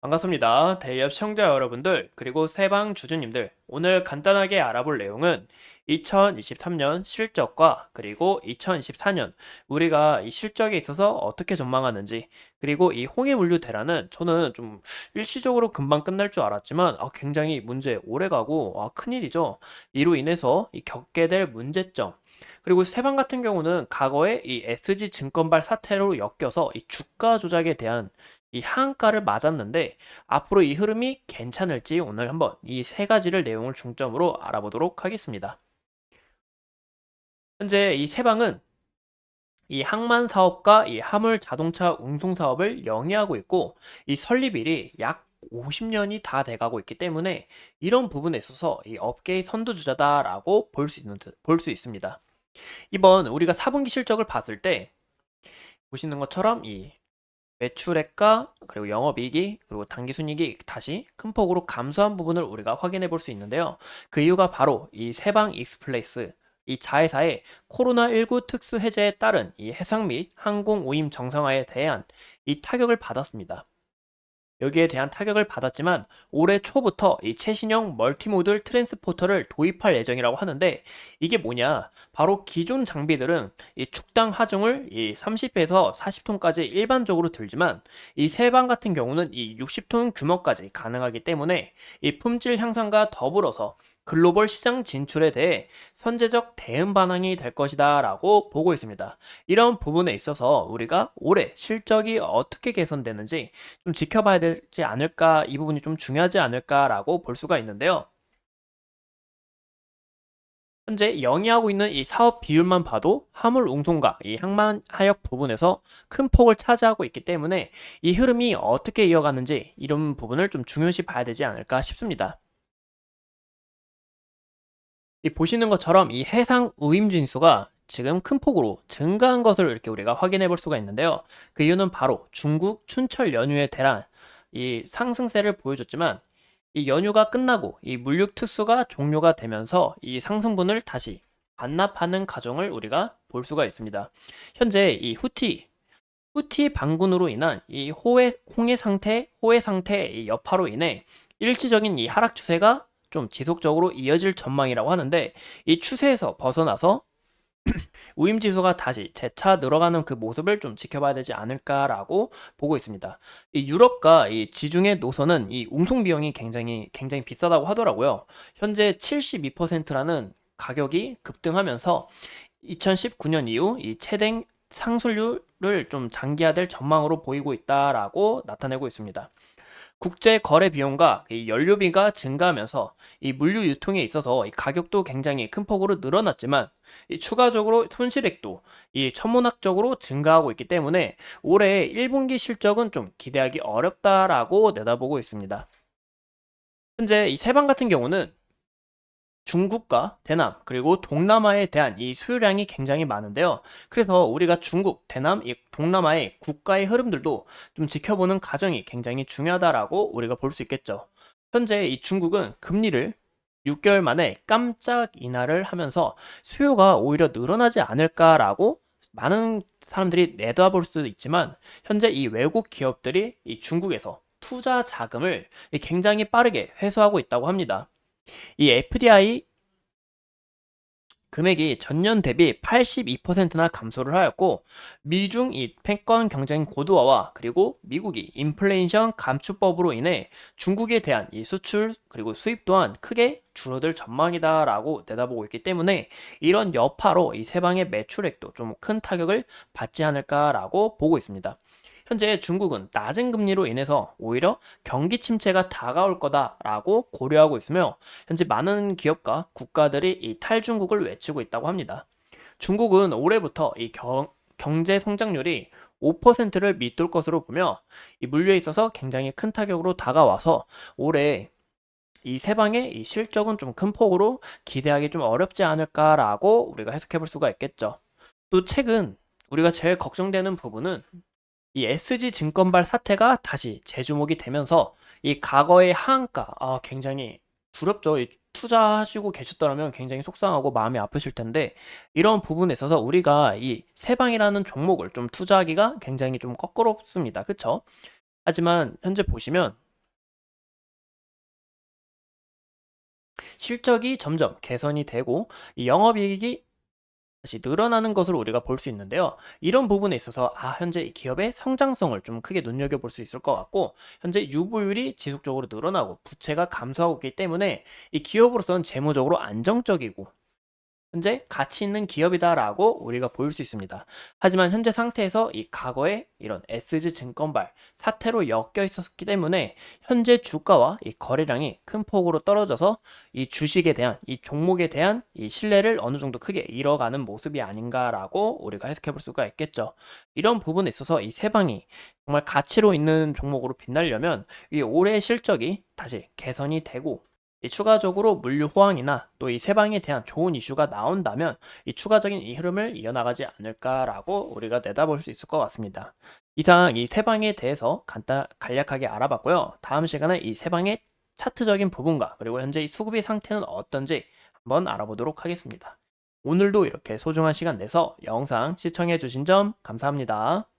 반갑습니다. 대기업 시청자 여러분들, 그리고 세방 주주님들. 오늘 간단하게 알아볼 내용은 2023년 실적과 그리고 2024년 우리가 이 실적에 있어서 어떻게 전망하는지, 그리고 이 홍해물류 대란은 저는 좀 일시적으로 금방 끝날 줄 알았지만 굉장히 문제 오래 가고 큰일이죠. 이로 인해서 이 겪게 될 문제점, 그리고 세방 같은 경우는 과거에 이 SG 증권발 사태로 엮여서 이 주가 조작에 대한 이 하한가를 맞았는데 앞으로 이 흐름이 괜찮을지 오늘 한번 이 세 가지를 내용을 중점으로 알아보도록 하겠습니다. 현재 이 세방은 이 항만 사업과 이 화물 자동차 운송 사업을 영위하고 있고 이 설립일이 약 50년이 다 돼가고 있기 때문에 이런 부분에 있어서 이 업계의 선두주자다라고 볼 수 있습니다. 이번 우리가 4분기 실적을 봤을 때 보시는 것처럼 이 매출액과 그리고 영업이익이 그리고 당기순이익이 다시 큰 폭으로 감소한 부분을 우리가 확인해 볼 수 있는데요. 그 이유가 바로 이 세방 익스플레이스 이 자회사의 코로나19 특수 해제에 따른 이 해상 및 항공 오임 정상화에 대한 이 타격을 받았습니다. 여기에 대한 타격을 받았지만 올해 초부터 이 최신형 멀티모듈 트랜스포터를 도입할 예정이라고 하는데 이게 뭐냐? 바로 기존 장비들은 이 축당 하중을 이 30에서 40톤까지 일반적으로 들지만 이 세방 같은 경우는 이 60톤 규모까지 가능하기 때문에 이 품질 향상과 더불어서 글로벌 시장 진출에 대해 선제적 대응 반응이 될 것이다 라고 보고 있습니다. 이런 부분에 있어서 우리가 올해 실적이 어떻게 개선되는지 좀 지켜봐야 되지 않을까, 이 부분이 좀 중요하지 않을까라고 볼 수가 있는데요. 현재 영위하고 있는 이 사업 비율만 봐도 화물 운송과 이 항만 하역 부분에서 큰 폭을 차지하고 있기 때문에 이 흐름이 어떻게 이어가는지 이런 부분을 좀 중요시 봐야 되지 않을까 싶습니다. 이 보시는 것처럼 이 해상 우임 진수가 지금 큰 폭으로 증가한 것을 이렇게 우리가 확인해 볼 수가 있는데요. 그 이유는 바로 중국 춘철 연휴의 대란, 이 상승세를 보여줬지만 이 연휴가 끝나고 이 물류 특수가 종료가 되면서 이 상승분을 다시 반납하는 과정을 우리가 볼 수가 있습니다. 현재 이 후티 반군으로 인한 이 호해 상태 의 여파로 인해 일시적인 이 하락 추세가 좀 지속적으로 이어질 전망이라고 하는데 이 추세에서 벗어나서 우임 지수가 다시 재차 늘어가는 그 모습을 좀 지켜봐야 되지 않을까라고 보고 있습니다. 이 유럽과 이 지중해 노선은 이 운송 비용이 굉장히 비싸다고 하더라고요. 현재 72%라는 가격이 급등하면서 2019년 이후 이 최대 상승률을 좀 장기화될 전망으로 보이고 있다라고 나타내고 있습니다. 국제 거래 비용과 이 연료비가 증가하면서 이 물류 유통에 있어서 이 가격도 굉장히 큰 폭으로 늘어났지만 이 추가적으로 손실액도 이 천문학적으로 증가하고 있기 때문에 올해 1분기 실적은 좀 기대하기 어렵다라고 내다보고 있습니다. 현재 이 세방 같은 경우는 중국과 대남 그리고 동남아에 대한 이 수요량이 굉장히 많은데요. 그래서 우리가 중국, 대남, 이 동남아의 국가의 흐름들도 좀 지켜보는 과정이 굉장히 중요하다라고 우리가 볼 수 있겠죠. 현재 이 중국은 금리를 6개월 만에 깜짝 인하를 하면서 수요가 오히려 늘어나지 않을까라고 많은 사람들이 내다볼 수도 있지만 현재 이 외국 기업들이 이 중국에서 투자 자금을 굉장히 빠르게 회수하고 있다고 합니다. 이 FDI 금액이 전년 대비 82%나 감소를 하였고 미중 이 패권 경쟁 고도화와 그리고 미국이 인플레이션 감축법으로 인해 중국에 대한 이 수출 그리고 수입 또한 크게 줄어들 전망이다라고 내다보고 있기 때문에 이런 여파로 이 세방의 매출액도 좀 큰 타격을 받지 않을까라고 보고 있습니다. 현재 중국은 낮은 금리로 인해서 오히려 경기 침체가 다가올 거다라고 고려하고 있으며 현재 많은 기업과 국가들이 이 탈중국을 외치고 있다고 합니다. 중국은 올해부터 이 경제 성장률이 5%를 밑돌 것으로 보며 이 물류에 있어서 굉장히 큰 타격으로 다가와서 올해 이 세방의 이 실적은 좀 큰 폭으로 기대하기 좀 어렵지 않을까라고 우리가 해석해 볼 수가 있겠죠. 또 최근 우리가 제일 걱정되는 부분은 이 SG 증권발 사태가 다시 재주목이 되면서 이 과거의 하한가 굉장히 두렵죠. 이 투자하시고 계셨더라면 굉장히 속상하고 마음이 아프실 텐데 이런 부분에 있어서 우리가 이 세방이라는 종목을 좀 투자하기가 굉장히 좀 꺼끄럽습니다. 그쵸? 하지만 현재 보시면 실적이 점점 개선이 되고 이 영업이익이 다시 늘어나는 것으로 우리가 볼 수 있는데요. 이런 부분에 있어서 현재 이 기업의 성장성을 좀 크게 눈여겨볼 수 있을 것 같고, 현재 유보율이 지속적으로 늘어나고 부채가 감소하고 있기 때문에 이 기업으로서는 재무적으로 안정적이고 현재 가치 있는 기업이다라고 우리가 볼 수 있습니다. 하지만 현재 상태에서 이 과거에 이런 SG 증권발 사태로 엮여 있었기 때문에 현재 주가와 이 거래량이 큰 폭으로 떨어져서 이 주식에 대한 이 종목에 대한 이 신뢰를 어느 정도 크게 잃어가는 모습이 아닌가라고 우리가 해석해 볼 수가 있겠죠. 이런 부분에 있어서 이 세방이 정말 가치로 있는 종목으로 빛나려면 이 올해 실적이 다시 개선이 되고 이 추가적으로 물류 호황이나 또 이 세방에 대한 좋은 이슈가 나온다면 이 추가적인 이 흐름을 이어나가지 않을까라고 우리가 내다볼 수 있을 것 같습니다. 이상 이 세방에 대해서 간략하게 알아봤고요. 다음 시간에 이 세방의 차트적인 부분과 그리고 현재 이 수급의 상태는 어떤지 한번 알아보도록 하겠습니다. 오늘도 이렇게 소중한 시간 내서 영상 시청해 주신 점 감사합니다.